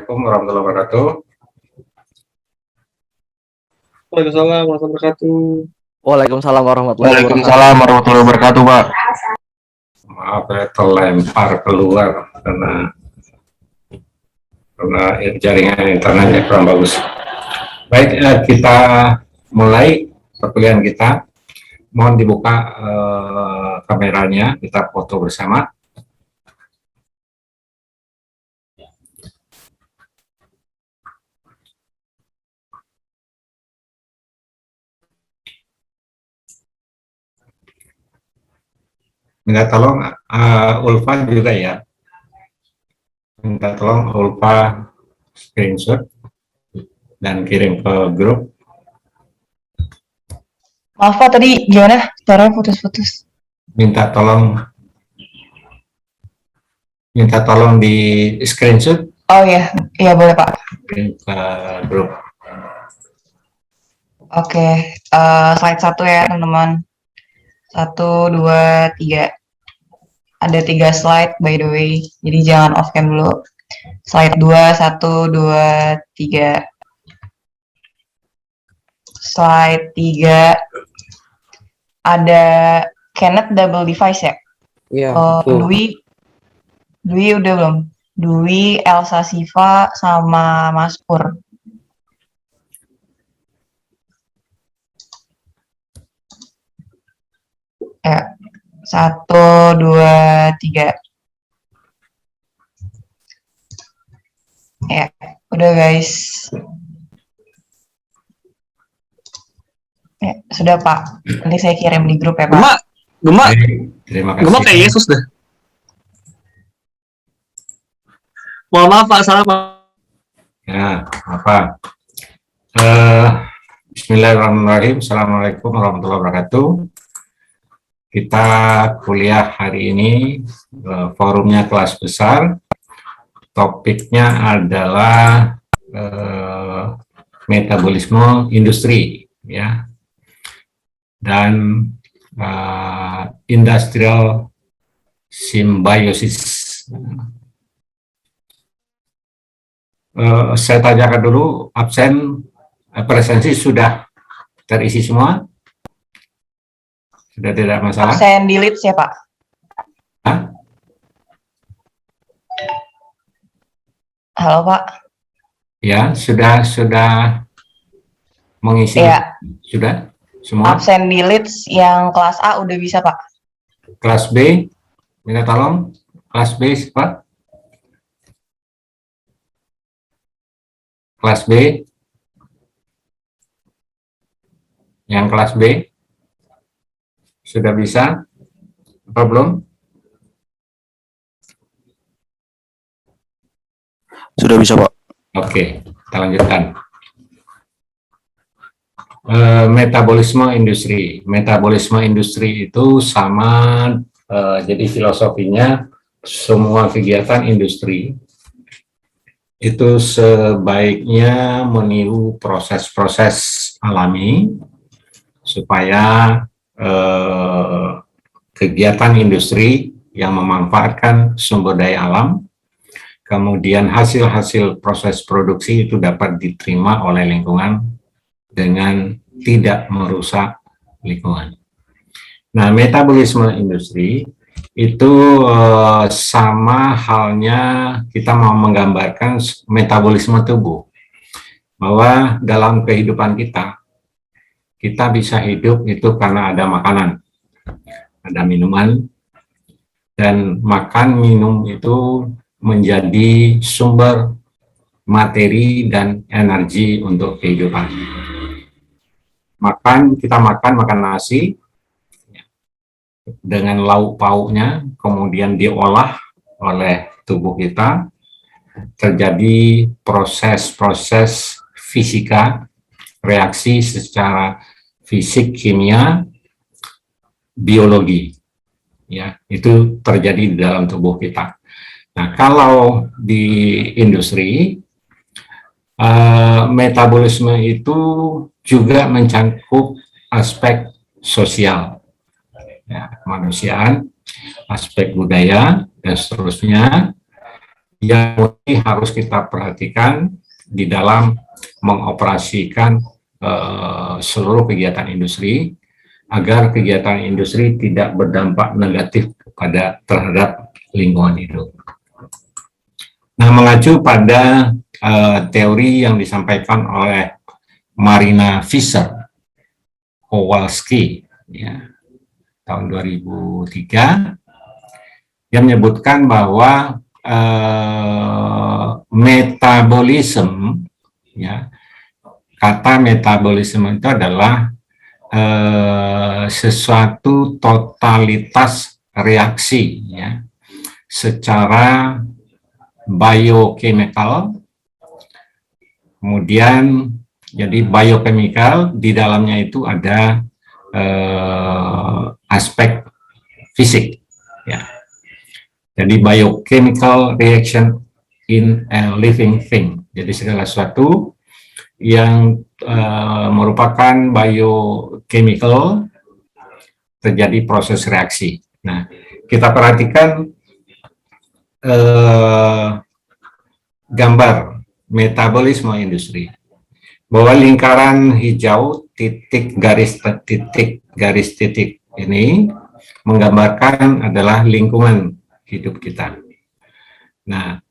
Assalamualaikum warahmatullahi wabarakatuh. Waalaikumsalam warahmatullahi wabarakatuh. Waalaikumsalam warahmatullahi wabarakatuh. Waalaikumsalam warahmatullahi wabarakatuh, Pak. Maaf ya terlempar keluar karena jaringan internetnya kurang bagus. Baik, kita mulai perkuliahan kita. Mohon dibuka kameranya, kita foto bersama. Minta tolong Ulfa juga ya. Minta tolong Ulfa screenshot dan kirim ke grup. Maaf Pak, tadi gimana? Suaranya putus-putus. Minta tolong di screenshot. Oh iya, iya boleh Pak. Kirim ke grup. Oke, slide 1 ya teman-teman. 1, 2, 3. Ada 3 slide by the way, jadi jangan off cam dulu. Slide 2, 1, 2, 3. Slide 3. Ada Kenneth double device ya? Iya. Dwi udah belum? Dwi, Elsa Siva, sama Mas Pur. Ya, 1, 2, 3. Ya, udah guys. Ya, sudah Pak. Nanti saya kirim di grup ya Pak. Gema Terima kasih. kayak Yesus dah. Mohon maaf Pak, salah Pak. Ya, apa? Bismillahirrahmanirrahim. Assalamualaikum warahmatullahi wabarakatuh. Kita kuliah hari ini, forumnya kelas besar. Topiknya adalah metabolisme industri, ya, dan industrial symbiosis. Saya tanyakan dulu, absen presensi sudah terisi semua? Sudah tidak masalah? Absen di leads ya Pak? Hah? Halo Pak? Ya, sudah mengisi? Ya. Sudah? Semua? Absen di leads yang kelas A udah bisa Pak? Kelas B, minta tolong. Kelas B, Pak? Kelas B? Yang kelas B? Sudah bisa? Apa belum? Sudah bisa, Pak. Oke, kita lanjutkan. Metabolisme industri. Metabolisme industri itu sama, jadi filosofinya semua kegiatan industri itu sebaiknya meniru proses-proses alami supaya kegiatan industri yang memanfaatkan sumber daya alam, kemudian hasil-hasil proses produksi itu dapat diterima oleh lingkungan dengan tidak merusak lingkungan. Nah, metabolisme industri itu sama halnya kita mau menggambarkan metabolisme tubuh, bahwa dalam kehidupan kita bisa hidup itu karena ada makanan, ada minuman, dan makan minum itu menjadi sumber materi dan energi untuk kehidupan. Kita makan nasi dengan lauk pauknya, kemudian diolah oleh tubuh kita, terjadi proses-proses fisika, reaksi secara fisik, kimia, biologi, ya, itu terjadi di dalam tubuh kita. Nah, kalau di industri, metabolisme itu juga mencangkup aspek sosial, ya, kemanusiaan, aspek budaya, dan seterusnya, yang harus kita perhatikan di dalam mengoperasikan seluruh kegiatan industri agar kegiatan industri tidak berdampak negatif terhadap lingkungan hidup. Nah, mengacu pada teori yang disampaikan oleh Marina Fisher Kowalski ya, tahun 2003 yang menyebutkan bahwa metabolisme, ya, kata metabolisme itu adalah sesuatu totalitas reaksi, ya, secara biochemical. Kemudian jadi biochemical di dalamnya itu ada aspek fisik, ya. Jadi biochemical reaction in a living thing. Jadi segala sesuatu yang merupakan biochemical terjadi proses reaksi. Nah, kita perhatikan gambar metabolisme industri, bahwa lingkaran hijau garis titik ini menggambarkan adalah lingkungan hidup kita. Nah,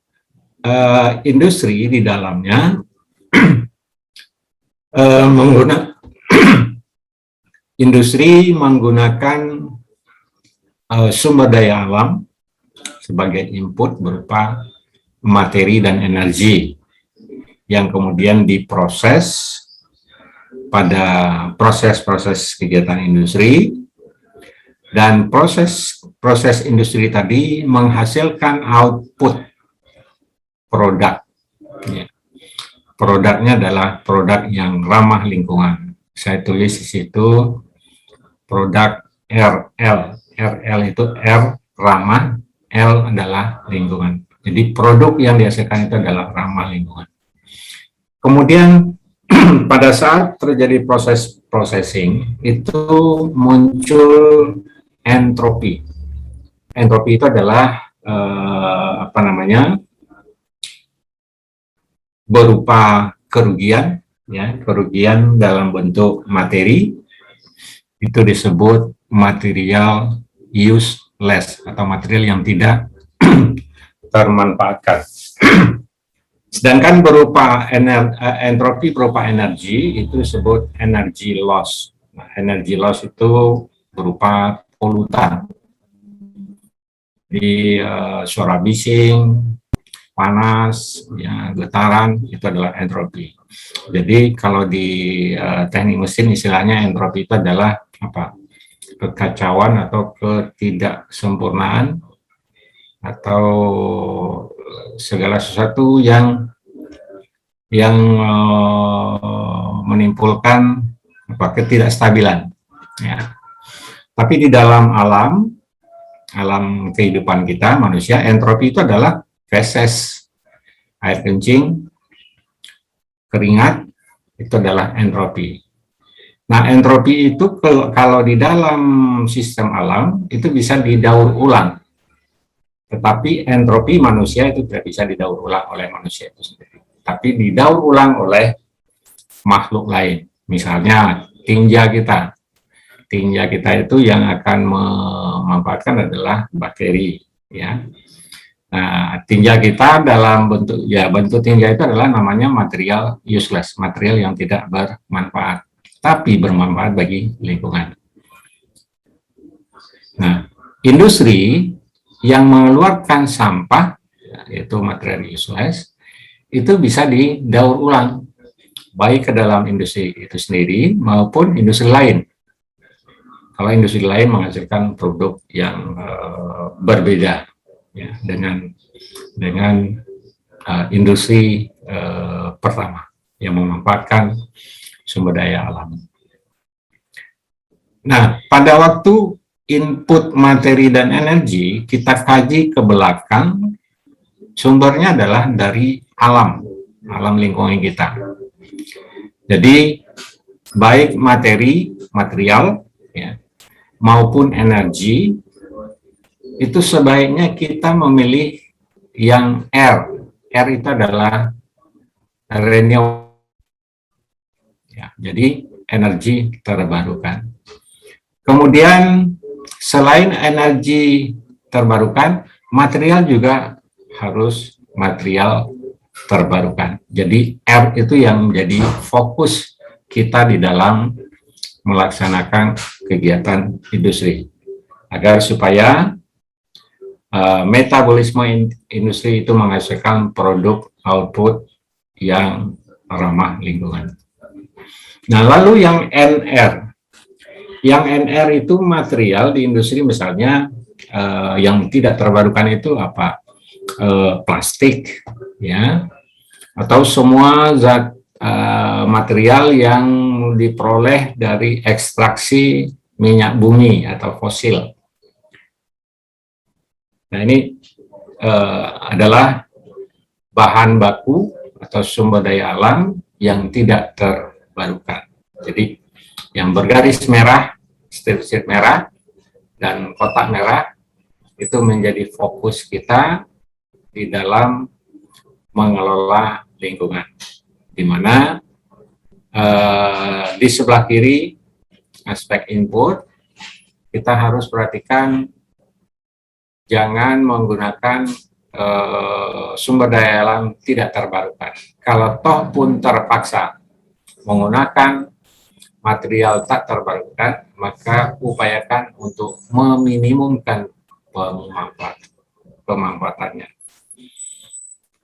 industri di dalamnya industri menggunakan sumber daya alam sebagai input berupa materi dan energi yang kemudian diproses pada proses-proses kegiatan industri, dan proses industri tadi menghasilkan output produk. Ya. Produknya adalah produk yang ramah lingkungan. Saya tulis di situ produk RL. RL itu R ramah, L adalah lingkungan. Jadi produk yang dihasilkan itu adalah ramah lingkungan. Kemudian pada saat terjadi proses processing itu muncul entropi. Entropi itu adalah berupa kerugian, ya, kerugian dalam bentuk materi. Itu disebut material useless atau material yang tidak termanfaatkan. Sedangkan berupa entropi berupa energi itu disebut energy loss. Nah, energy loss itu berupa polutan. Di suara bising, panas, ya, getaran, itu adalah entropi. Jadi kalau di teknik mesin istilahnya entropi itu adalah apa? Kekacauan atau ketidaksempurnaan atau segala sesuatu yang menimbulkan ketidakstabilan. Ya. Tapi di dalam alam kehidupan kita manusia, entropi itu adalah feses, air kencing, keringat, itu adalah entropi. Nah, entropi itu kalau di dalam sistem alam itu bisa didaur ulang. Tetapi entropi manusia itu tidak bisa didaur ulang oleh manusia itu sendiri. Tapi didaur ulang oleh makhluk lain. Misalnya tinja kita. Tinja kita itu yang akan memanfaatkan adalah bakteri, ya. Nah, tinja kita dalam bentuk tinja itu adalah namanya material useless, material yang tidak bermanfaat, tapi bermanfaat bagi lingkungan. Nah, industri yang mengeluarkan sampah, yaitu material useless, itu bisa didaur ulang, baik ke dalam industri itu sendiri maupun industri lain. Kalau industri lain menghasilkan produk yang berbeda, ya, dengan industri pertama yang memanfaatkan sumber daya alam. Nah, pada waktu input materi dan energi kita kaji ke belakang, sumbernya adalah dari alam lingkungan kita. Jadi baik material, ya, maupun energi itu sebaiknya kita memilih yang R. R itu adalah renewable. Ya, jadi energi terbarukan. Kemudian selain energi terbarukan, material juga harus material terbarukan. Jadi R itu yang menjadi fokus kita di dalam melaksanakan kegiatan industri agar supaya metabolisme industri itu menghasilkan produk output yang ramah lingkungan. Nah, lalu yang NR. Yang NR itu material di industri misalnya yang tidak terbarukan itu apa? Plastik, ya, atau semua zat material yang diperoleh dari ekstraksi minyak bumi atau fosil. Nah, ini adalah bahan baku atau sumber daya alam yang tidak terbarukan. Jadi yang bergaris merah, strip merah, dan kotak merah itu menjadi fokus kita di dalam mengelola lingkungan. Di mana di sebelah kiri aspek input kita harus perhatikan jangan menggunakan sumber daya alam tidak terbarukan. Kalau toh pun terpaksa menggunakan material tak terbarukan, maka upayakan untuk meminimumkan pemanfaatannya.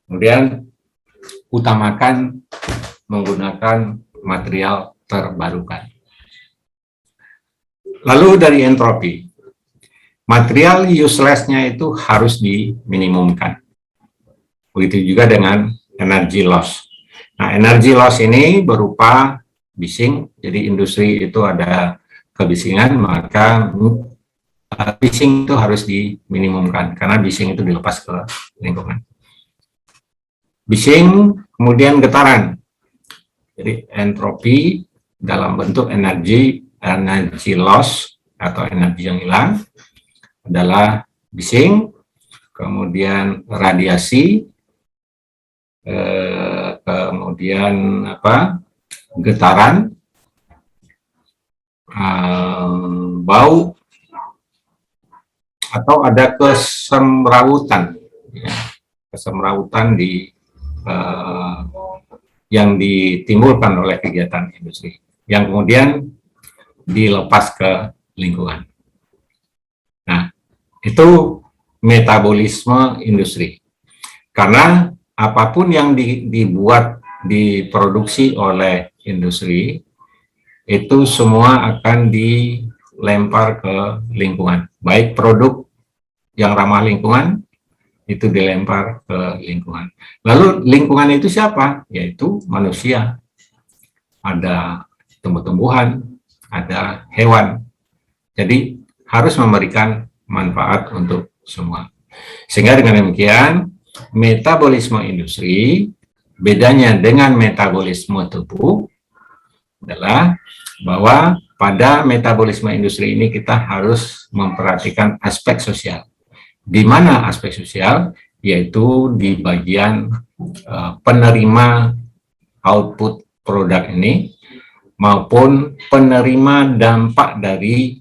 Kemudian utamakan menggunakan material terbarukan. Lalu dari entropi, material useless-nya itu harus diminimumkan. Begitu juga dengan energy loss. Nah, energy loss ini berupa bising, jadi industri itu ada kebisingan, maka bising itu harus diminimumkan, karena bising itu dilepas ke lingkungan. Bising, kemudian getaran. Jadi entropi dalam bentuk energi loss atau energi yang hilang adalah bising, kemudian radiasi, kemudian getaran, bau, atau ada kesemrawutan, ya, kesemrawutan yang ditimbulkan oleh kegiatan industri, yang kemudian dilepas ke lingkungan. Nah, itu metabolisme industri. Karena apapun yang diproduksi oleh industri, itu semua akan dilempar ke lingkungan. Baik produk yang ramah lingkungan, itu dilempar ke lingkungan. Lalu lingkungan itu siapa? Yaitu manusia. Ada tumbuh-tumbuhan, ada hewan. Jadi harus memberikan manfaat untuk semua. Sehingga dengan demikian, metabolisme industri, bedanya dengan metabolisme tubuh adalah bahwa pada metabolisme industri ini kita harus memperhatikan aspek sosial. Di mana aspek sosial? Yaitu di bagian penerima output produk ini maupun penerima dampak dari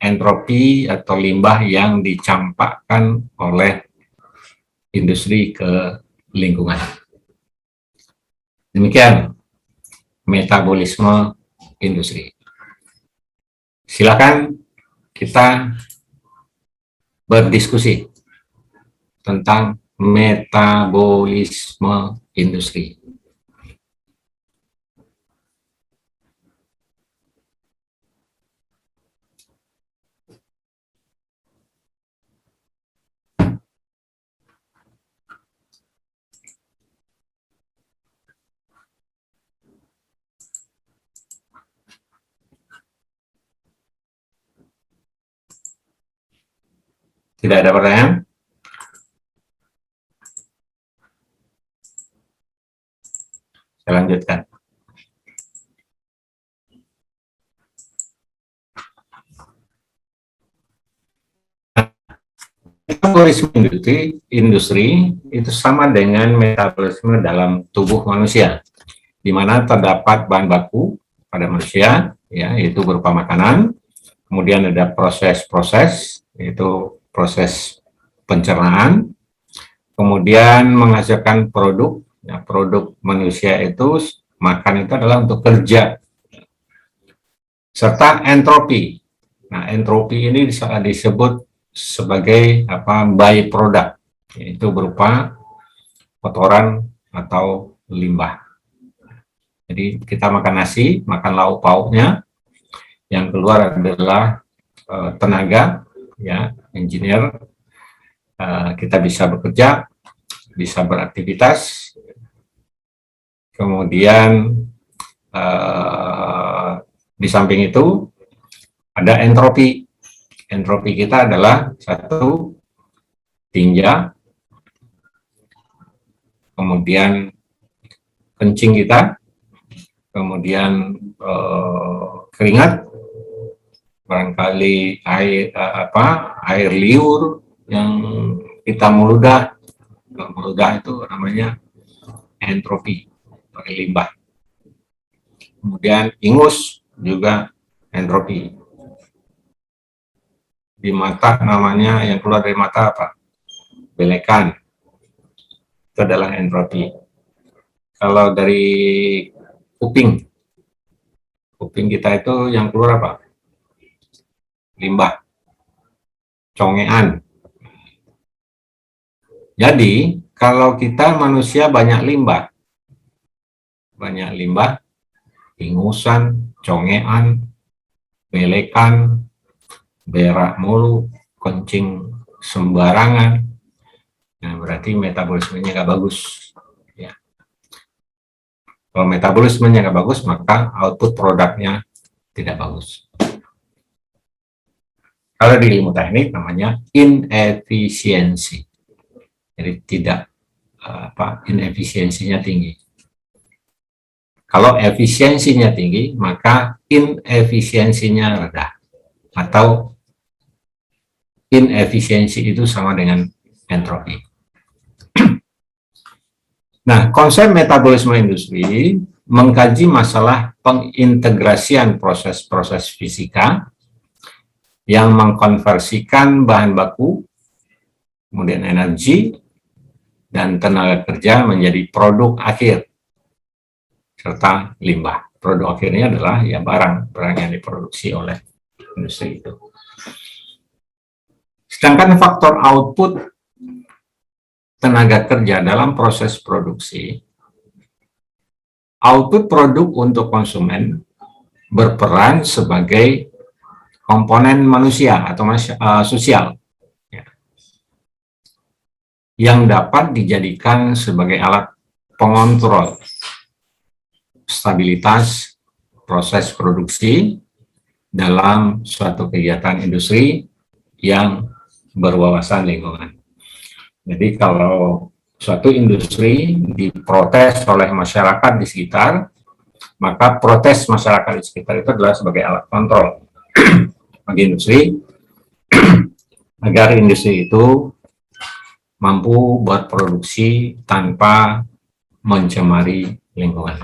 entropi atau limbah yang dicampakkan oleh industri ke lingkungan. Demikian metabolisme industri. Silakan kita berdiskusi tentang metabolisme industri. Tidak ada pertanyaan? Saya lanjutkan. Metabolisme industri itu sama dengan metabolisme dalam tubuh manusia, di mana terdapat bahan baku pada manusia, ya, yaitu berupa makanan. Kemudian ada proses-proses, yaitu proses pencernaan. Kemudian menghasilkan produk. Ya, produk manusia itu, makan itu adalah untuk kerja. Serta entropi. Nah, entropi ini disebut sebagai by product, yaitu berupa kotoran atau limbah. Jadi kita makan nasi, makan lauk pauknya, yang keluar adalah tenaga, ya, engineer. Kita bisa bekerja, bisa beraktivitas. Kemudian di samping itu ada entropi. Entropi kita adalah satu, tinja, kemudian kencing kita, kemudian keringat, barangkali air liur yang kita meludah itu namanya entropi, pakai limbah. Kemudian ingus juga entropi. Di mata namanya, yang keluar dari mata apa? Belekan. Itu adalah entropi. Kalau dari kuping kita itu yang keluar apa? Limbah, congean. Jadi kalau kita manusia banyak limbah, ingusan, congean, belekan, berak mulu, kencing sembarangan, nah berarti metabolismenya nggak bagus. Ya. Kalau metabolismenya nggak bagus, maka output produknya tidak bagus. Kalau di ilmu teknik namanya inefisiensi. Jadi tidak inefisiensinya tinggi. Kalau efisiensinya tinggi, maka inefisiensinya rendah. Atau inefisiensi itu sama dengan entropi. Nah, konsep metabolisme industri mengkaji masalah pengintegrasian proses-proses fisika yang mengkonversikan bahan baku, kemudian energi, dan tenaga kerja menjadi produk akhir, serta limbah. Produk akhirnya adalah ya barang yang diproduksi oleh industri itu. Sedangkan faktor output tenaga kerja dalam proses produksi, output produk untuk konsumen berperan sebagai komponen manusia atau sosial, ya, yang dapat dijadikan sebagai alat pengontrol stabilitas proses produksi dalam suatu kegiatan industri yang berwawasan lingkungan. Jadi kalau suatu industri diprotes oleh masyarakat di sekitar, maka protes masyarakat di sekitar itu adalah sebagai alat kontrol bagi industri agar industri itu mampu berproduksi tanpa mencemari lingkungan.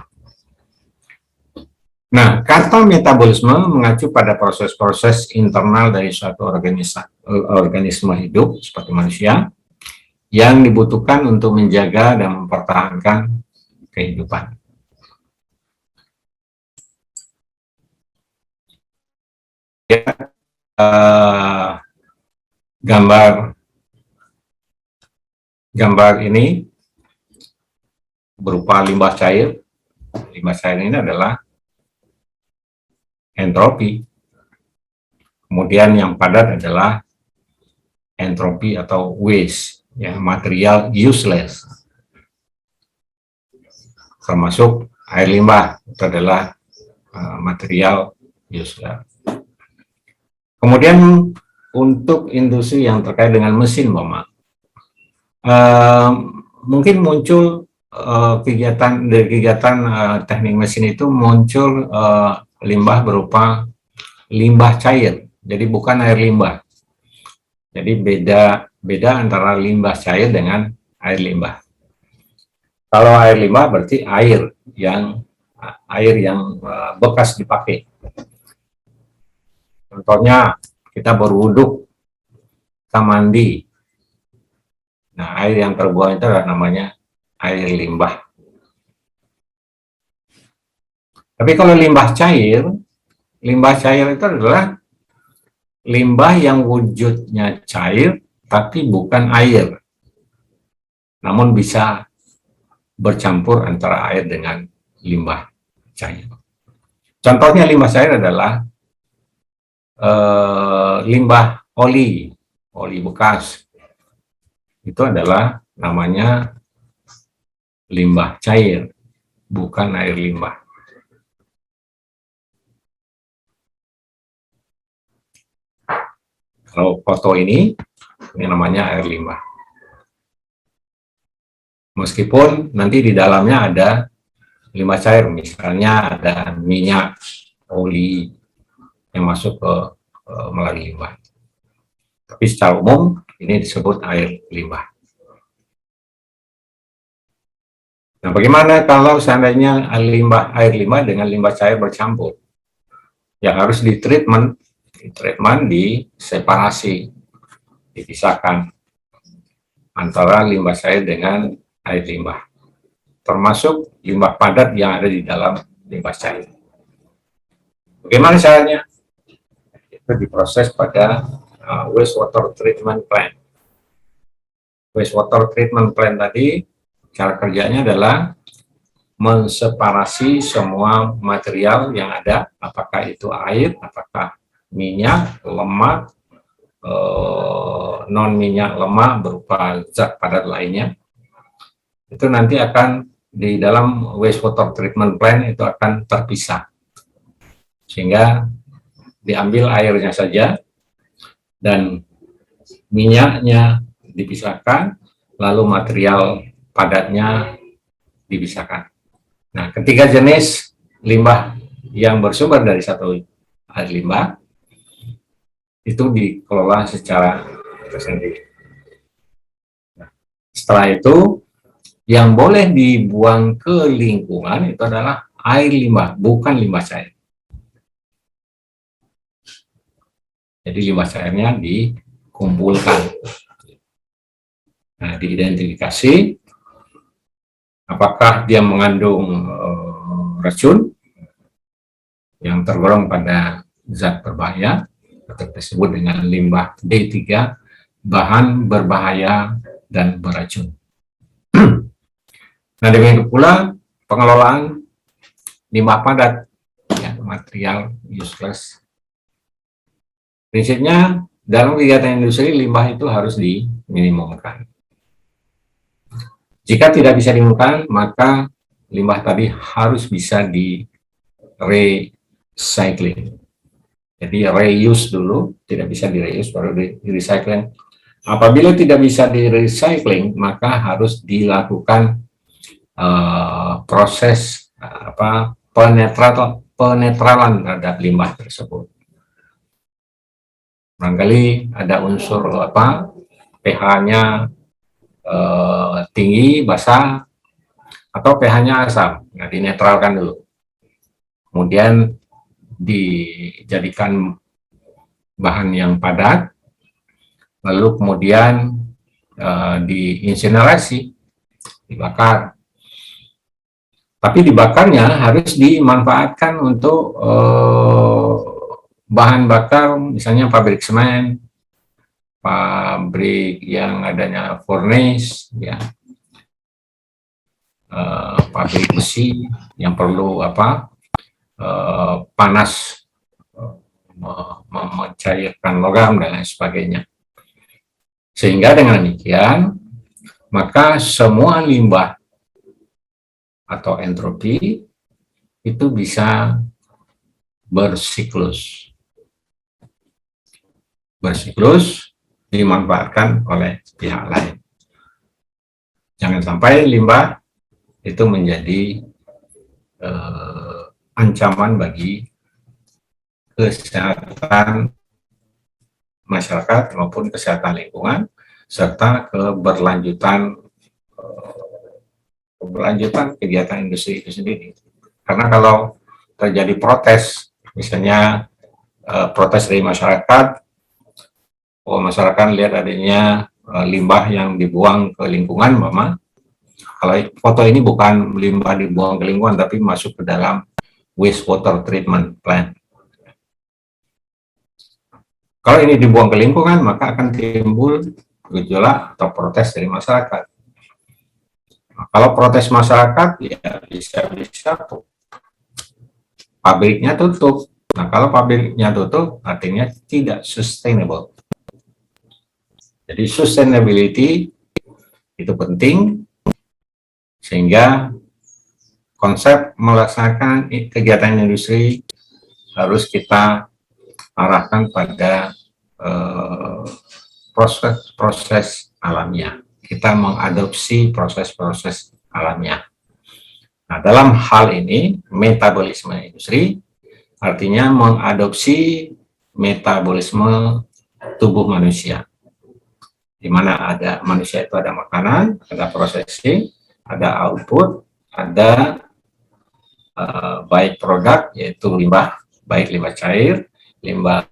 Nah, kata metabolisme mengacu pada proses-proses internal dari suatu organisme hidup seperti manusia yang dibutuhkan untuk menjaga dan mempertahankan kehidupan. Ya, gambar ini berupa limbah cair. Limbah cair ini adalah entropi. Kemudian yang padat adalah entropi atau waste, ya, material useless. Termasuk air limbah, itu adalah material useless. Kemudian untuk industri yang terkait dengan mesin, Bapak, mungkin muncul kegiatan teknik mesin itu muncul limbah berupa limbah cair, jadi bukan air limbah. Jadi beda antara limbah cair dengan air limbah. Kalau air limbah berarti air yang bekas dipakai. Contohnya kita berwuduk, kita mandi. Nah, air yang terbuang itu adalah namanya air limbah. Tapi kalau limbah cair itu adalah limbah yang wujudnya cair tapi bukan air, namun bisa bercampur antara air dengan limbah cair. Contohnya limbah cair adalah limbah oli bekas. Itu adalah namanya limbah cair, bukan air limbah. Kalau foto ini namanya air limbah. Meskipun nanti di dalamnya ada limbah cair, misalnya ada minyak, oli yang masuk ke melalui limbah. Tapi secara umum ini disebut air limbah. Nah, bagaimana kalau seandainya air limbah dengan limbah cair bercampur? Ya harus ditreatment, diseparasi, dipisahkan antara limbah cair dengan air limbah, termasuk limbah padat yang ada di dalam limbah cair. Bagaimana caranya? Itu diproses pada wastewater treatment plant. Wastewater treatment plant tadi cara kerjanya adalah menseparasi semua material yang ada, apakah itu air, apakah minyak, lemak, non-minyak lemak berupa zat padat lainnya. Itu nanti akan di dalam wastewater treatment plant itu akan terpisah. Sehingga diambil airnya saja dan minyaknya dipisahkan, lalu material padatnya dipisahkan. Nah, ketiga jenis limbah yang bersumber dari satu air limbah itu dikelola secara tersendiri. Nah, setelah itu yang boleh dibuang ke lingkungan itu adalah air limbah, bukan limbah cair. Jadi limbah cairnya dikumpulkan. Nah, diidentifikasi apakah dia mengandung racun yang tergolong pada zat berbahaya atau disebut dengan limbah D3, bahan berbahaya dan beracun. Nah, demikian pula pengelolaan limbah padat, ya, material useless. Prinsipnya dalam kegiatan industri limbah itu harus diminimumkan. Jika tidak bisa diminimumkan, maka limbah tadi harus bisa di recycling. Jadi reuse dulu, tidak bisa di reuse baru di recycling. Apabila tidak bisa di recycling, maka harus dilakukan proses penetralan terhadap limbah tersebut. Barangkali ada unsur pH-nya tinggi, basah, atau pH-nya asam. Nah, dinetralkan dulu. Kemudian dijadikan bahan yang padat, lalu kemudian diinsinerasi, dibakar. Tapi dibakarnya harus dimanfaatkan untuk bahan bakar, misalnya pabrik semen, pabrik yang adanya furnace, ya, pabrik besi yang perlu panas, mencairkan logam dan lain sebagainya. Sehingga dengan demikian, maka semua limbah atau entropi itu bisa bersiklus dimanfaatkan oleh pihak lain. Jangan sampai limbah itu menjadi ancaman bagi kesehatan masyarakat maupun kesehatan lingkungan, serta keberlanjutan kegiatan industri itu sendiri. Karena kalau terjadi protes, misalnya protes dari masyarakat, masyarakat lihat adanya limbah yang dibuang ke lingkungan, Mama. Kalau foto ini bukan limbah dibuang ke lingkungan, tapi masuk ke dalam wastewater treatment plant. Kalau ini dibuang ke lingkungan, maka akan timbul gejolak atau protes dari masyarakat. Nah, kalau protes masyarakat, ya bisa-bisa pabriknya tutup. Nah, kalau pabriknya tutup, artinya tidak sustainable. Jadi sustainability itu penting, sehingga konsep melaksanakan kegiatan industri harus kita arahkan pada proses-proses alamiah. Kita mengadopsi proses-proses alamiah. Nah, dalam hal ini, metabolisme industri artinya mengadopsi metabolisme tubuh manusia, di mana ada manusia itu ada makanan, ada processing, ada output, ada baik produk yaitu limbah, baik limbah cair, limbah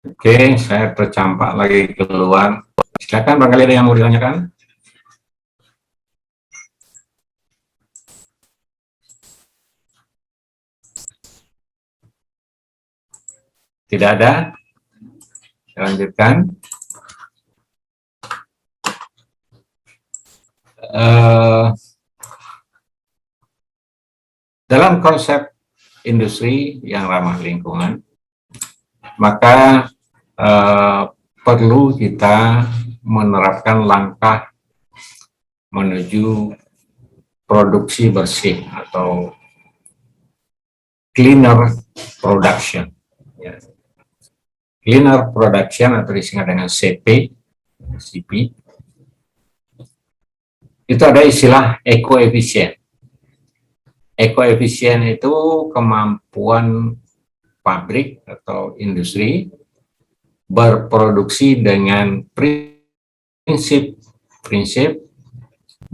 Oke, saya tercampak lagi keluar. Silakan, barangkali ada yang mau ditanyakan? Tidak ada? Saya lanjutkan. Dalam konsep industri yang ramah lingkungan, maka perlu kita menerapkan langkah menuju produksi bersih atau cleaner production. Ya. Cleaner production atau disingkat dengan CP, itu ada istilah eco-efficient. Eco-efficient itu kemampuan pabrik atau industri berproduksi dengan prinsip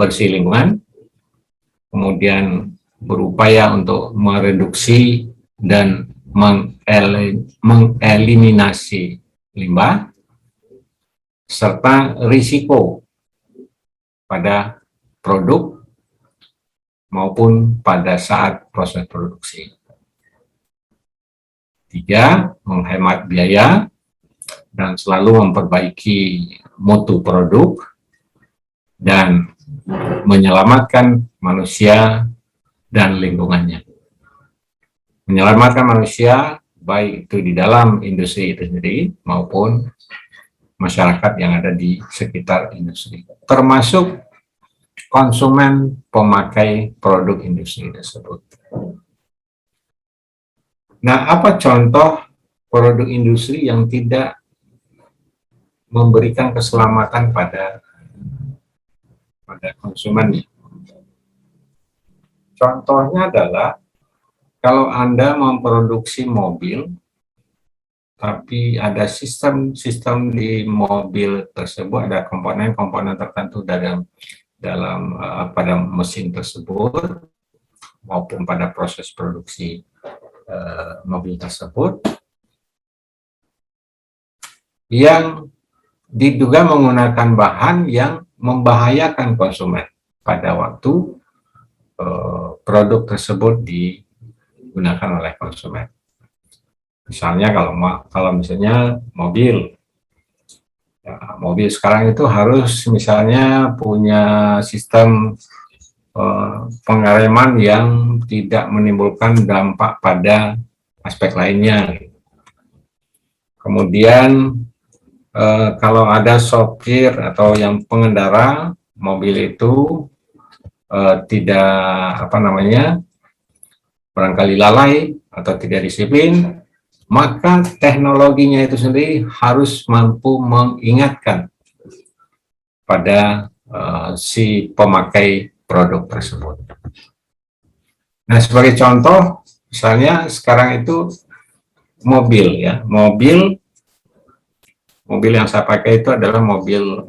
bersih lingkungan, kemudian berupaya untuk mereduksi dan mengeliminasi limbah, serta risiko pada produk maupun pada saat proses produksi. 3, menghemat biaya dan selalu memperbaiki mutu produk dan menyelamatkan manusia dan lingkungannya. Menyelamatkan manusia baik itu di dalam industri itu sendiri maupun masyarakat yang ada di sekitar industri, termasuk konsumen pemakai produk industri tersebut. Nah, apa contoh produk industri yang tidak memberikan keselamatan pada konsumennya? Contohnya adalah kalau Anda memproduksi mobil tapi ada sistem di mobil tersebut, ada komponen-komponen tertentu dalam pada mesin tersebut maupun pada proses produksi mobil tersebut yang diduga menggunakan bahan yang membahayakan konsumen pada waktu produk tersebut digunakan oleh konsumen. Misalnya kalau misalnya mobil, ya, mobil sekarang itu harus misalnya punya sistem pengereman yang tidak menimbulkan dampak pada aspek lainnya. Kemudian kalau ada sopir atau yang pengendara mobil itu tidak barangkali lalai atau tidak disiplin, maka teknologinya itu sendiri harus mampu mengingatkan pada si pemakai produk tersebut. Nah, sebagai contoh, misalnya sekarang itu mobil ya, mobil yang saya pakai itu adalah mobil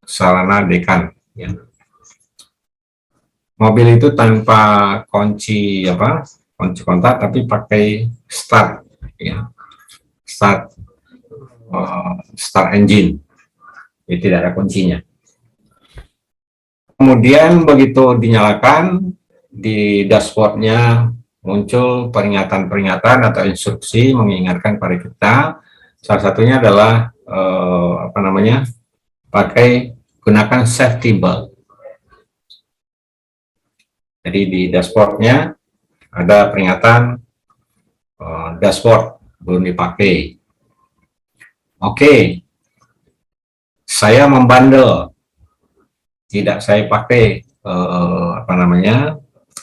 Sarana Decan ya. Mobil itu tanpa kunci kontak, tapi pakai start ya, start engine, jadi tidak ada kuncinya. Kemudian begitu dinyalakan, di dashboardnya muncul peringatan-peringatan atau instruksi mengingatkan pada kita. Salah satunya adalah gunakan safety belt. Jadi di dashboardnya ada peringatan dashboard belum dipakai. Oke, saya membandel, tidak saya pakai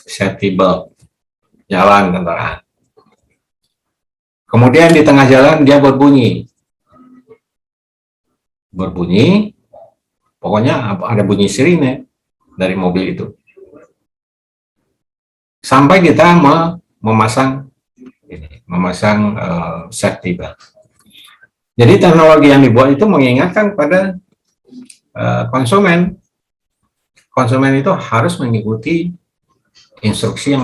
safety belt, jalan kendaraan. Kemudian di tengah jalan dia berbunyi, pokoknya ada bunyi sirine dari mobil itu. Sampai kita memasang safety belt. Jadi teknologi yang dibuat itu mengingatkan pada konsumen. Konsumen itu harus mengikuti instruksi yang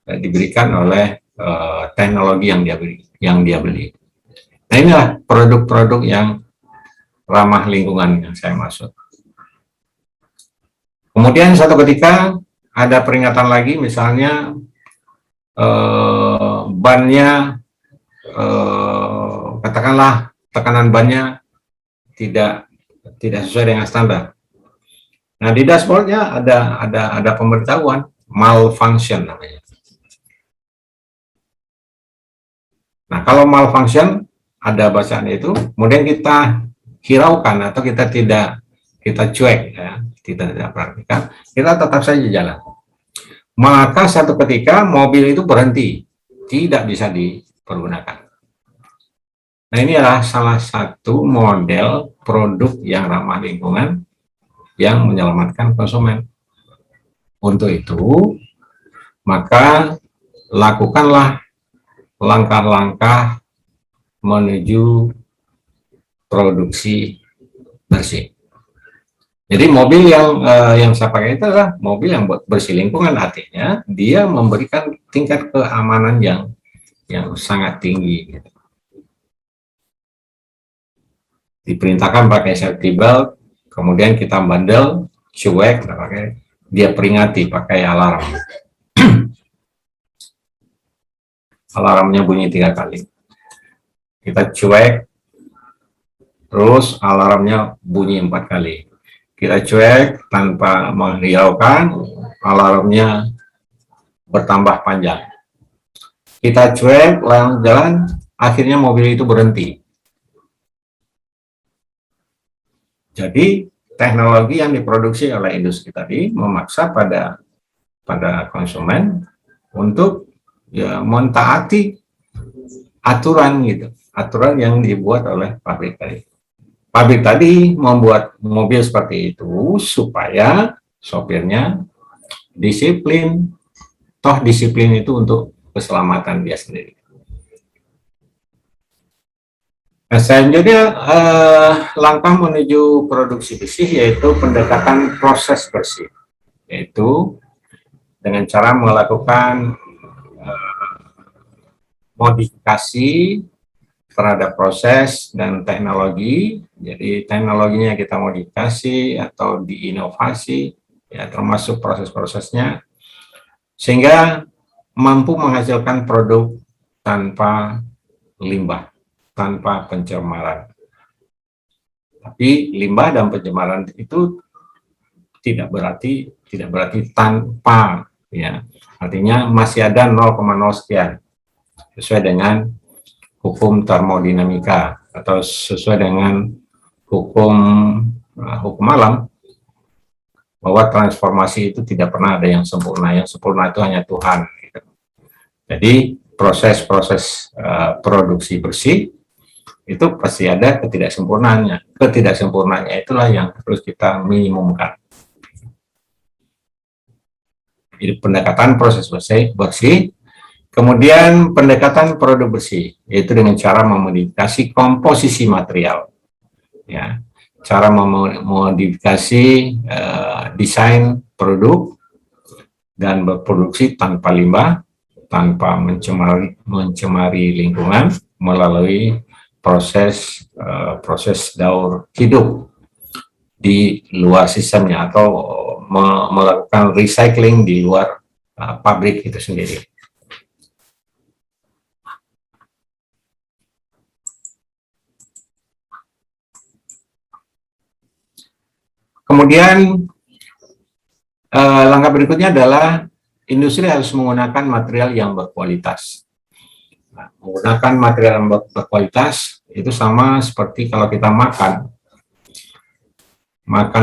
diberikan oleh teknologi yang dia beli. Nah, inilah produk-produk yang ramah lingkungan yang saya maksud. Kemudian suatu ketika ada peringatan lagi, misalnya bannya, katakanlah tekanan bannya tidak sesuai dengan standar. Nah, di dashboardnya ada pemberitahuan malfunction namanya. Nah, kalau malfunction ada bacaan itu, kemudian kita hiraukan atau kita cuek ya, kita tidak perhatikan, kita tetap saja jalan. Maka satu ketika mobil itu berhenti, tidak bisa dipergunakan. Nah, ini adalah salah satu model produk yang ramah lingkungan yang menyelamatkan konsumen. Untuk itu, maka lakukanlah langkah-langkah menuju produksi bersih. Jadi mobil yang saya pakai itu adalah mobil yang bersih lingkungan, artinya dia memberikan tingkat keamanan yang sangat tinggi. Diperintahkan pakai safety belt, kemudian kita bandel, cuek, dia peringati pakai alarm. Alarmnya bunyi 3 kali. Kita cuek, terus alarmnya bunyi 4 kali. Kita cuek tanpa menghiraukan, alarmnya bertambah panjang. Kita cuek, jalan, akhirnya mobil itu berhenti. Jadi teknologi yang diproduksi oleh industri tadi memaksa pada konsumen untuk ya mentaati aturan gitu, aturan yang dibuat oleh pabrik tadi. Pabrik tadi membuat mobil seperti itu supaya sopirnya disiplin. Toh disiplin itu untuk keselamatan dia sendiri. Nah, selanjutnya langkah menuju produksi bersih yaitu pendekatan proses bersih, yaitu dengan cara melakukan modifikasi terhadap proses dan teknologi. Jadi teknologinya kita modifikasi atau diinovasi, ya termasuk proses-prosesnya, sehingga mampu menghasilkan produk tanpa limbah, tanpa pencemaran. Tapi limbah dan pencemaran itu tidak berarti tanpa, ya. Artinya masih ada 0,0 sekian, sesuai dengan hukum termodinamika atau sesuai dengan hukum alam, bahwa transformasi itu tidak pernah ada yang sempurna. Yang sempurna itu hanya Tuhan. Jadi proses-proses produksi bersih itu pasti ada ketidaksempurnaannya. Ketidaksempurnaannya itulah yang harus kita minimumkan. Jadi pendekatan proses bersih, kemudian pendekatan produk bersih, yaitu dengan cara memodifikasi komposisi material, ya, cara memodifikasi desain produk dan berproduksi tanpa limbah, tanpa mencemari lingkungan melalui proses daur hidup di luar sistemnya, atau melakukan recycling di luar pabrik itu sendiri. Kemudian langkah berikutnya adalah industri harus menggunakan material yang berkualitas. Nah, menggunakan material yang berkualitas itu sama seperti kalau kita makan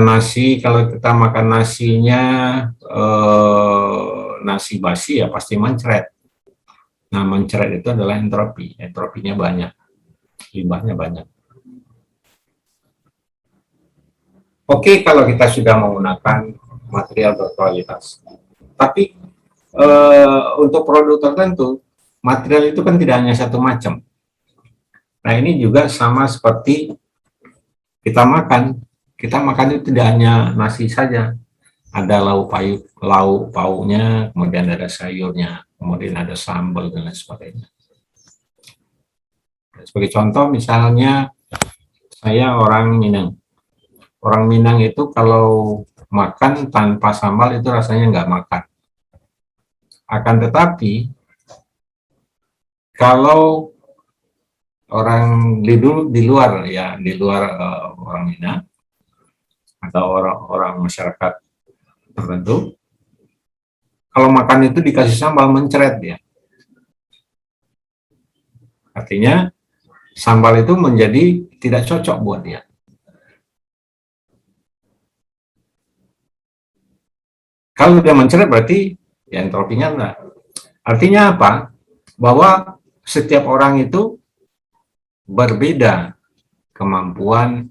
nasi. Kalau kita makan nasinya nasi basi, ya pasti mencret. Nah, mencret itu adalah entropi. Entropinya banyak, limbahnya banyak. Oke, kalau kita sudah menggunakan material berkualitas. Tapi untuk produk tertentu, material itu kan tidak hanya satu macam. Nah, ini juga sama seperti kita makan. Kita makan itu tidak hanya nasi saja. Ada lauk pauknya, kemudian ada sayurnya, kemudian ada sambal dan lain sebagainya. Sebagai contoh, misalnya saya orang Minang. Orang Minang itu kalau makan tanpa sambal itu rasanya nggak makan. Akan tetapi kalau orang di luar orang Minang atau orang masyarakat tertentu, kalau makan itu dikasih sambal mencret ya. Artinya sambal itu menjadi tidak cocok buat dia. Kalau dia mencret berarti ya entropinya enggak. Artinya apa? Bahwa setiap orang itu berbeda kemampuan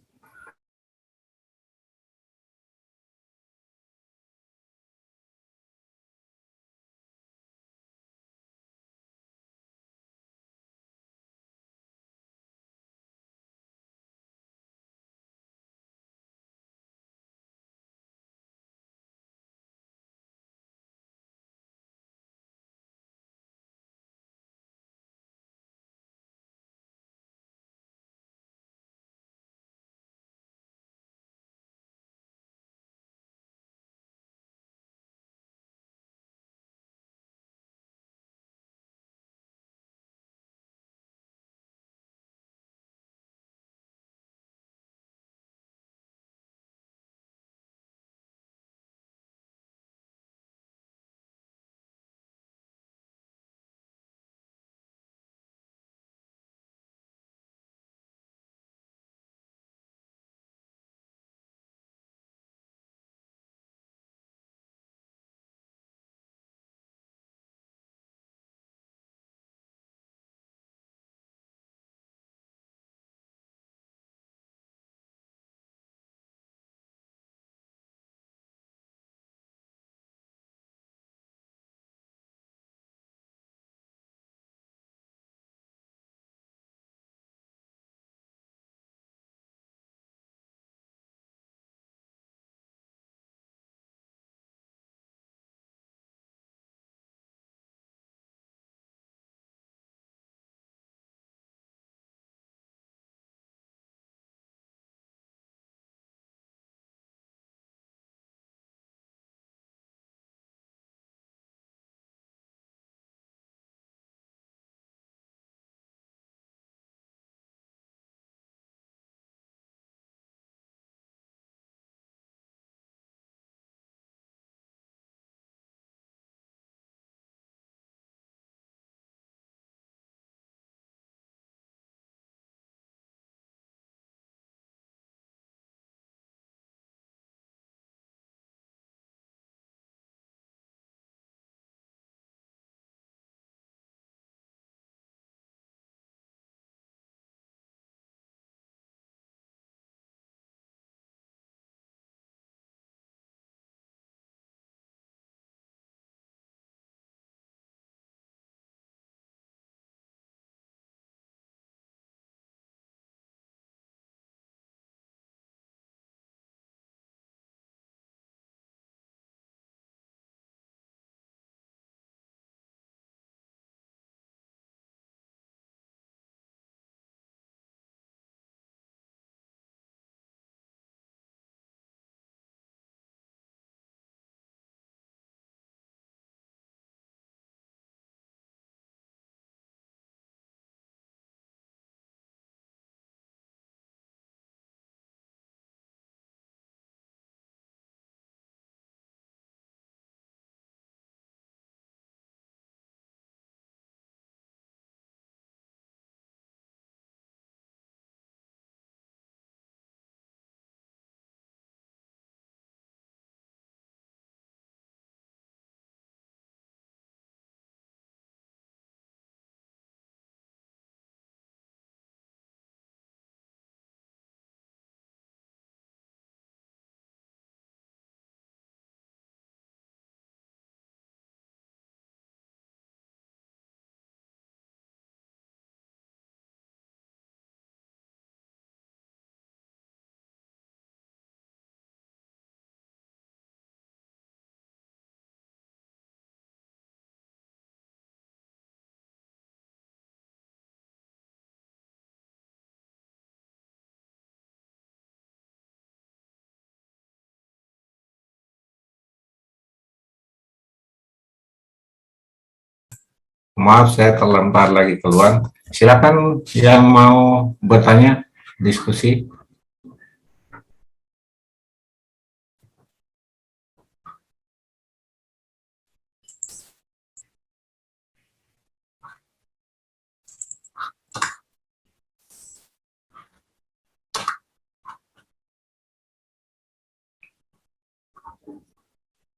Maaf, saya terlempar lagi keluar. Silakan yang mau bertanya, diskusi.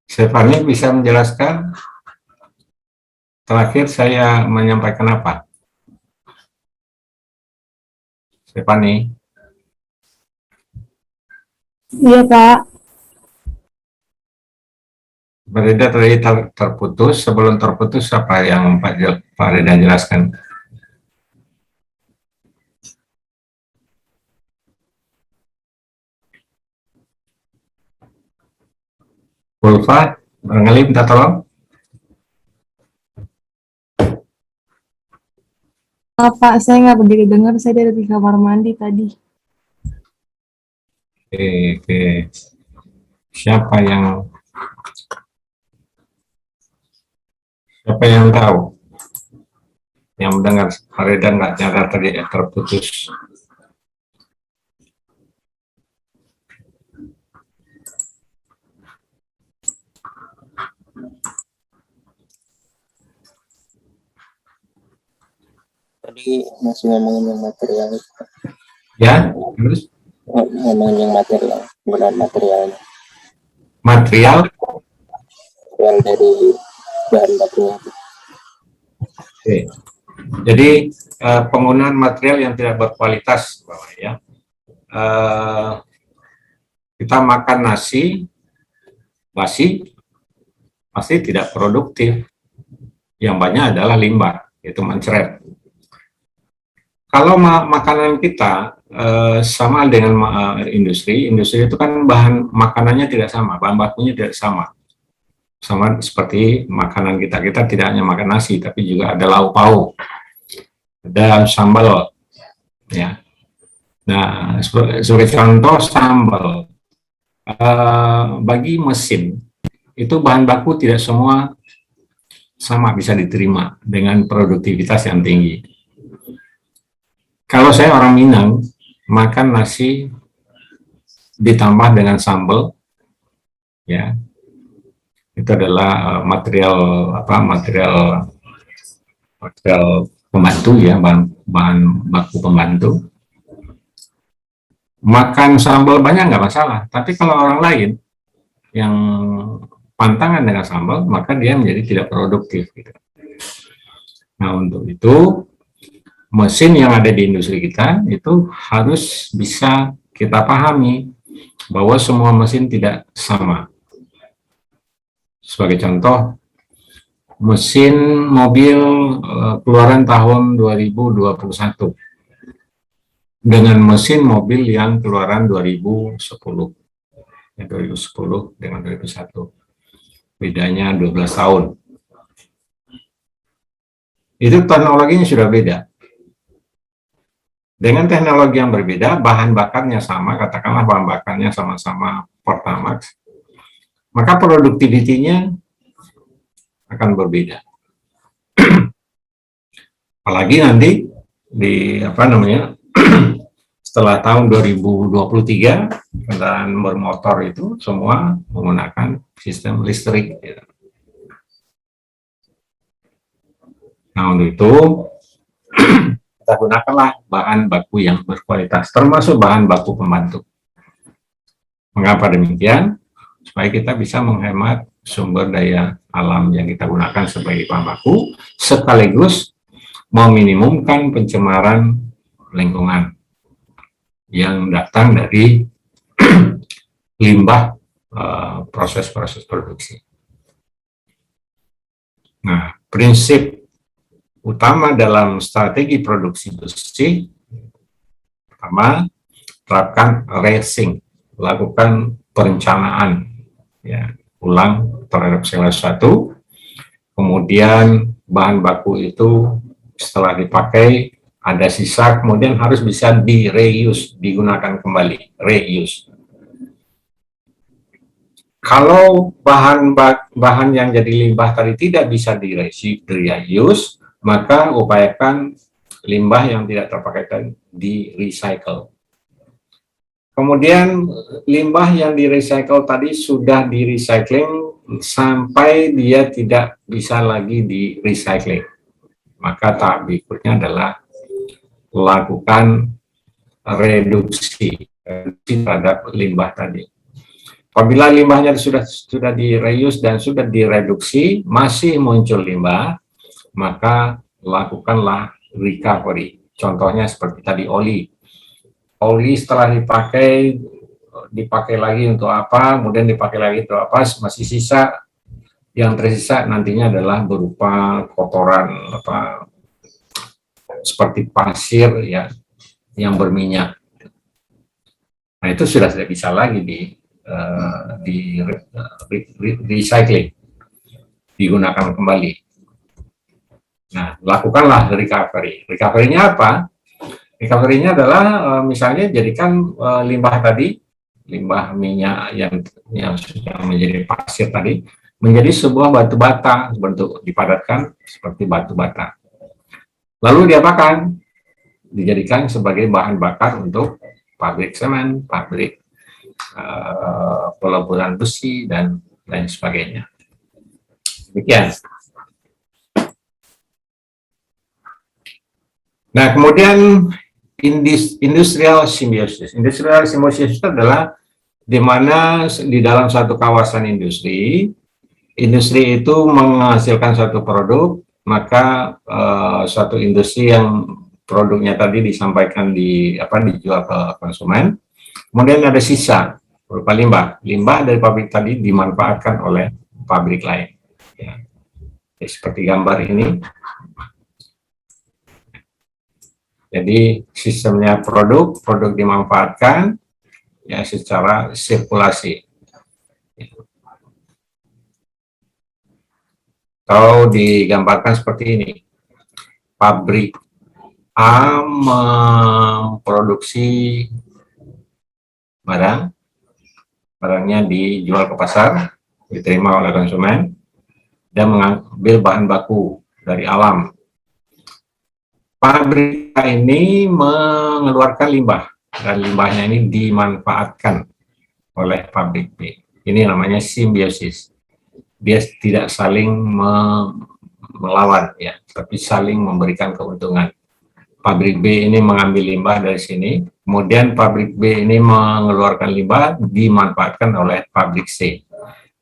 Stefani bisa menjelaskan? Terakhir saya menyampaikan apa? Stefani? Iya, Pak. Berbeda tadi terputus. Sebelum terputus apa yang Pak Reda jelaskan? Ulfa, barangkali minta tolong. Pak, saya nggak begitu dengar. Saya dari di kamar mandi tadi. Oke. Siapa yang tahu? Yang mendengar Pak Reda nggak nyata tadi terputus. Tadi masih ngomongin yang material itu. Ya, terus Ngomongin yang material, penggunaan materialnya material. yang dari bahan bakunya itu. Oke. Jadi penggunaan material yang tidak berkualitas, Bapak ya. Kita makan nasi basi pasti tidak produktif. Yang banyak adalah limbah, itu mencret. Kalau makanan kita sama dengan industri itu kan bahan makanannya tidak sama, bahan bakunya tidak sama. Sama seperti makanan kita tidak hanya makan nasi, tapi juga ada lauk pauk, ada sambal, ya. Nah, sebagai contoh sambal, bagi mesin itu bahan baku tidak semua sama bisa diterima dengan produktivitas yang tinggi. Kalau saya orang Minang, makan nasi ditambah dengan sambal, ya, itu adalah material pembantu ya, bahan baku pembantu. Makan sambal banyak nggak masalah, tapi kalau orang lain yang pantangan dengan sambal, maka dia menjadi tidak produktif. Gitu. Nah, untuk itu mesin yang ada di industri kita itu harus bisa kita pahami bahwa semua mesin tidak sama. Sebagai contoh, mesin mobil keluaran tahun 2021 dengan mesin mobil yang keluaran 2010. Ya, 2010 dengan 2001. Bedanya 12 tahun. Itu teknologinya sudah beda. Dengan teknologi yang berbeda, bahan bakarnya sama, katakanlah bahan bakarnya sama-sama Pertamax, maka produktivitinya akan berbeda. Apalagi nanti di setelah tahun 2023 kendaraan bermotor itu semua menggunakan sistem listrik. Nah, untuk itu kita gunakanlah bahan baku yang berkualitas, termasuk bahan baku pembantu. Mengapa demikian? Supaya kita bisa menghemat sumber daya alam yang kita gunakan sebagai bahan baku, sekaligus meminimumkan pencemaran lingkungan yang datang dari limbah proses-proses produksi. Nah, prinsip utama dalam strategi produksi besi, pertama, terapkan racing, lakukan perencanaan ya, ulang terhadap segala sesuatu, kemudian bahan baku itu setelah dipakai ada sisa, kemudian harus bisa di-reuse, digunakan kembali, reuse. Kalau bahan yang jadi limbah tadi tidak bisa di-reuse, maka upayakan limbah yang tidak terpakai tadi di recycle. Kemudian limbah yang di recycle tadi sudah di recycling sampai dia tidak bisa lagi di recycling. Maka tahap berikutnya adalah lakukan reduksi terhadap limbah tadi. Apabila limbahnya sudah direuse dan sudah direduksi, masih muncul limbah, maka lakukanlah recovery. Contohnya seperti tadi oli. Oli setelah dipakai lagi untuk apa, kemudian dipakai lagi untuk apa, masih sisa, yang tersisa nantinya adalah berupa kotoran apa seperti pasir ya yang berminyak. Nah, itu sudah tidak bisa lagi di recycling, digunakan kembali. Nah, lakukanlah recovery. Recovery-nya apa? Recovery-nya adalah misalnya jadikan limbah tadi, limbah minyak yang sudah menjadi pasir tadi, menjadi sebuah batu bata, bentuk dipadatkan seperti batu bata. Lalu diapakan? Dijadikan sebagai bahan bakar untuk pabrik semen, pabrik peleburan besi, dan lain sebagainya. Demikian. Nah, kemudian industrial symbiosis. Industrial symbiosis itu adalah di mana di dalam satu kawasan industri itu menghasilkan suatu produk, maka suatu industri yang produknya tadi disampaikan dijual ke konsumen, kemudian ada sisa berupa limbah. Limbah dari pabrik tadi dimanfaatkan oleh pabrik lain. Ya. Seperti gambar ini. Jadi sistemnya produk dimanfaatkan ya secara sirkulasi. Atau digambarkan seperti ini. Pabrik A memproduksi barangnya dijual ke pasar, diterima oleh konsumen, dan mengambil bahan baku dari alam. Pabrik ini mengeluarkan limbah, dan limbahnya ini dimanfaatkan oleh pabrik B. Ini namanya simbiosis. Dia tidak saling melawan, ya, tapi saling memberikan keuntungan. Pabrik B ini mengambil limbah dari sini, kemudian pabrik B ini mengeluarkan limbah, dimanfaatkan oleh pabrik C.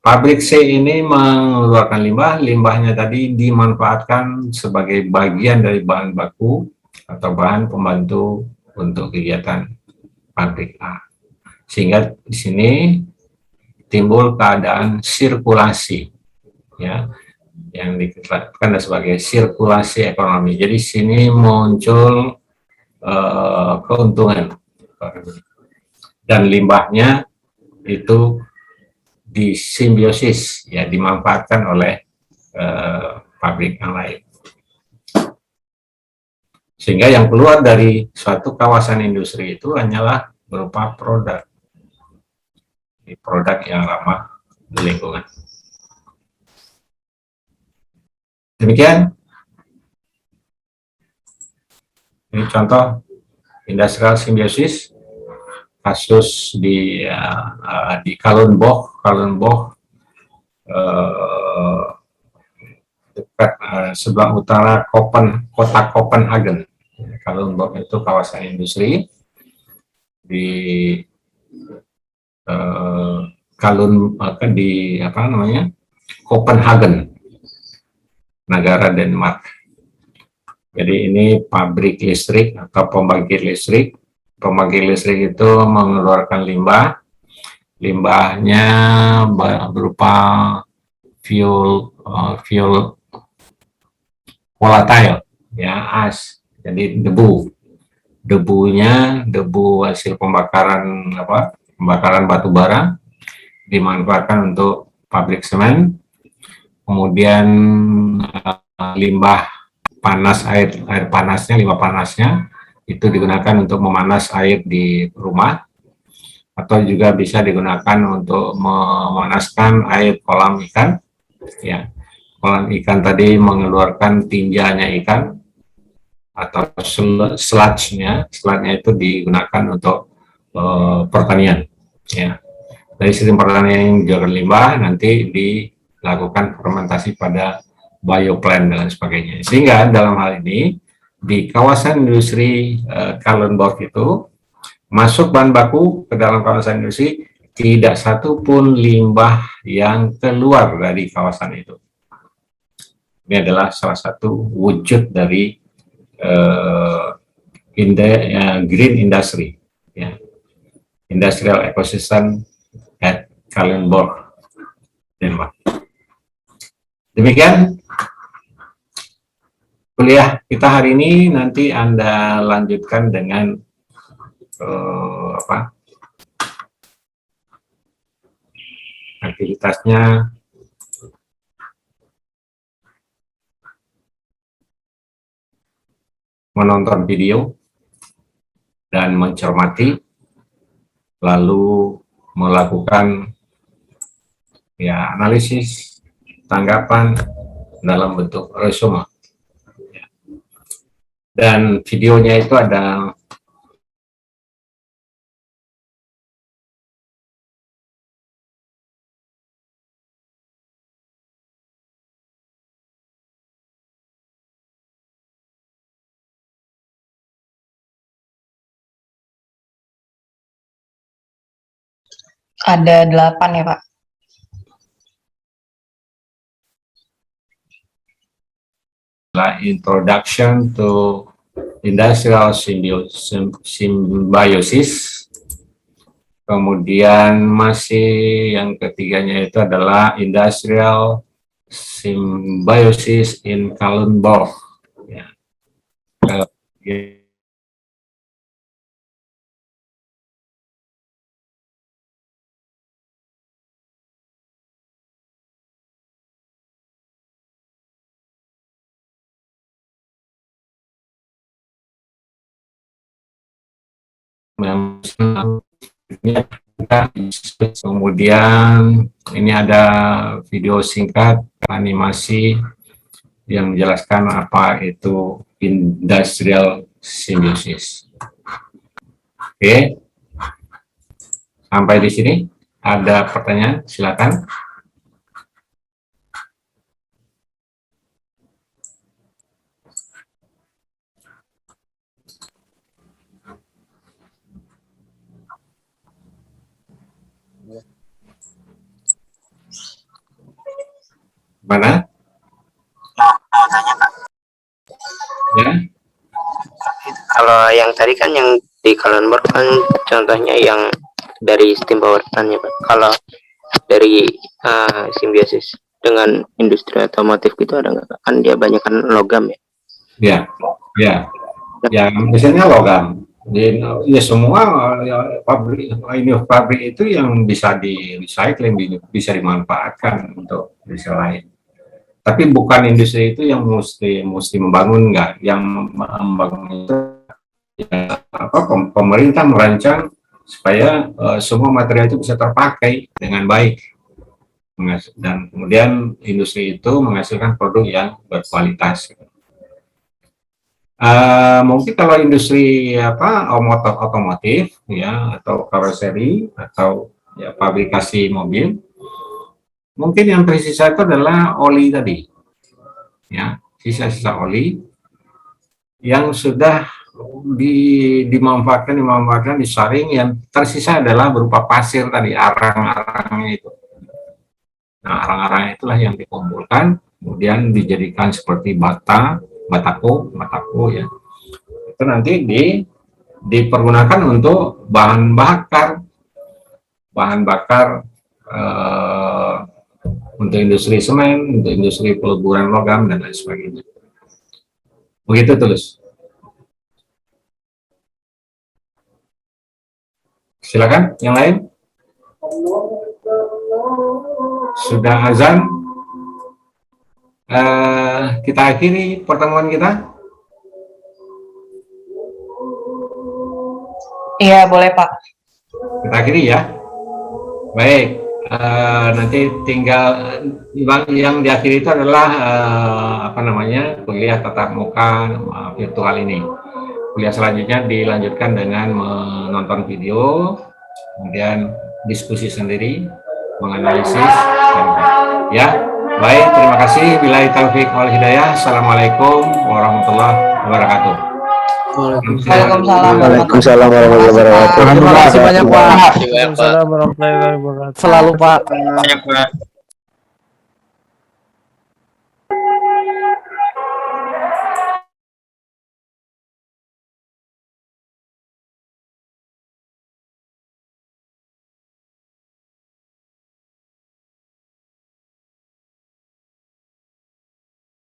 Pabrik C ini mengeluarkan limbahnya tadi dimanfaatkan sebagai bagian dari bahan baku atau bahan pembantu untuk kegiatan pabrik A. Sehingga di sini timbul keadaan sirkulasi, ya, yang dikatakan sebagai sirkulasi ekonomi. Jadi sini muncul keuntungan dan limbahnya itu disimbiosis, ya, dimanfaatkan oleh pabrik yang lain. Sehingga yang keluar dari suatu kawasan industri itu hanyalah berupa produk yang ramah lingkungan. Demikian. Ini contoh industrial symbiosis. Kasus di Kalundborg, dekat sebelah utara kota Copenhagen. Kalundborg itu kawasan industri di Copenhagen, negara Denmark. Jadi ini pabrik listrik atau pembangkit listrik. Pembangkit listrik itu mengeluarkan limbahnya berupa fuel volatile, ya, jadi debu hasil pembakaran batu bara dimanfaatkan untuk pabrik semen. Kemudian limbah panasnya itu digunakan untuk memanas air di rumah, atau juga bisa digunakan untuk memanaskan air kolam ikan, ya. kolam ikan tadi mengeluarkan tinjanya ikan atau sludge-nya itu digunakan untuk pertanian. Ya. Dari sistem pertanian yang menjauhkan limbah nanti dilakukan fermentasi pada bioplan dan sebagainya. Sehingga dalam hal ini di kawasan industri Kalundborg itu masuk bahan baku ke dalam kawasan industri, tidak satu pun limbah yang keluar dari kawasan itu. Ini adalah salah satu wujud dari green industry, ya. Industrial ecosystem at Kalundborg, Denmark. Demikian kuliah kita hari ini. Nanti Anda lanjutkan dengan aktivitasnya menonton video dan mencermati, lalu melakukan ya analisis, tanggapan dalam bentuk resume. Dan videonya itu ada Ada 8 ya, Pak. Introduction to Industrial Symbiosis. Kemudian masih yang ketiganya itu adalah Industrial Symbiosis in Kalundborg. Ya. Kemudian ini ada video singkat animasi yang menjelaskan apa itu industrial symbiosis. Oke, sampai di sini ada pertanyaan, silakan. Mana? Ya. Kalau yang tadi kan yang di Kalundborg kan contohnya yang dari steam power plant ya Pak. Kalau dari simbiosis dengan industri otomotif gitu ada nggak? Kan dia banyak kan logam ya. Ya, ya, ya, misalnya logam. Ya semua pabrik itu yang bisa di recycling, bisa dimanfaatkan untuk industri lain. Tapi bukan industri itu yang mesti membangun, enggak. Yang membangun itu ya, pemerintah merancang supaya semua material itu bisa terpakai dengan baik, dan kemudian industri itu menghasilkan produk yang berkualitas. Mungkin kalau industri otomotif ya, atau karoseri atau ya fabrikasi mobil, mungkin yang tersisa itu adalah oli tadi, ya, sisa-sisa oli yang sudah dimanfaatkan, disaring, yang tersisa adalah berupa pasir tadi, arang-arangnya itu. Nah, arang-arang itulah yang dikumpulkan, kemudian dijadikan seperti batako ya. Itu nanti dipergunakan untuk bahan bakar untuk industri semen, untuk industri peleburan logam dan lain sebagainya. Begitu Tulus. Silakan yang lain. Sudah azan. Kita akhiri pertemuan kita. Iya, boleh Pak. Kita akhiri ya. Baik, nanti tinggal yang diakhiri itu adalah kuliah tatap muka virtual ini. Kuliah selanjutnya dilanjutkan dengan menonton video, kemudian diskusi sendiri, menganalisis, ya. Baik, terima kasih. Billahi taufik wal hidayah. Assalamualaikum warahmatullahi wabarakatuh. Waalaikumsalam. Waalaikumsalam warahmatullahi wabarakatuh. Terima kasih banyak Pak. Waalaikumsalam warahmatullahi wabarakatuh. Selalu Pak. Banyak Pak.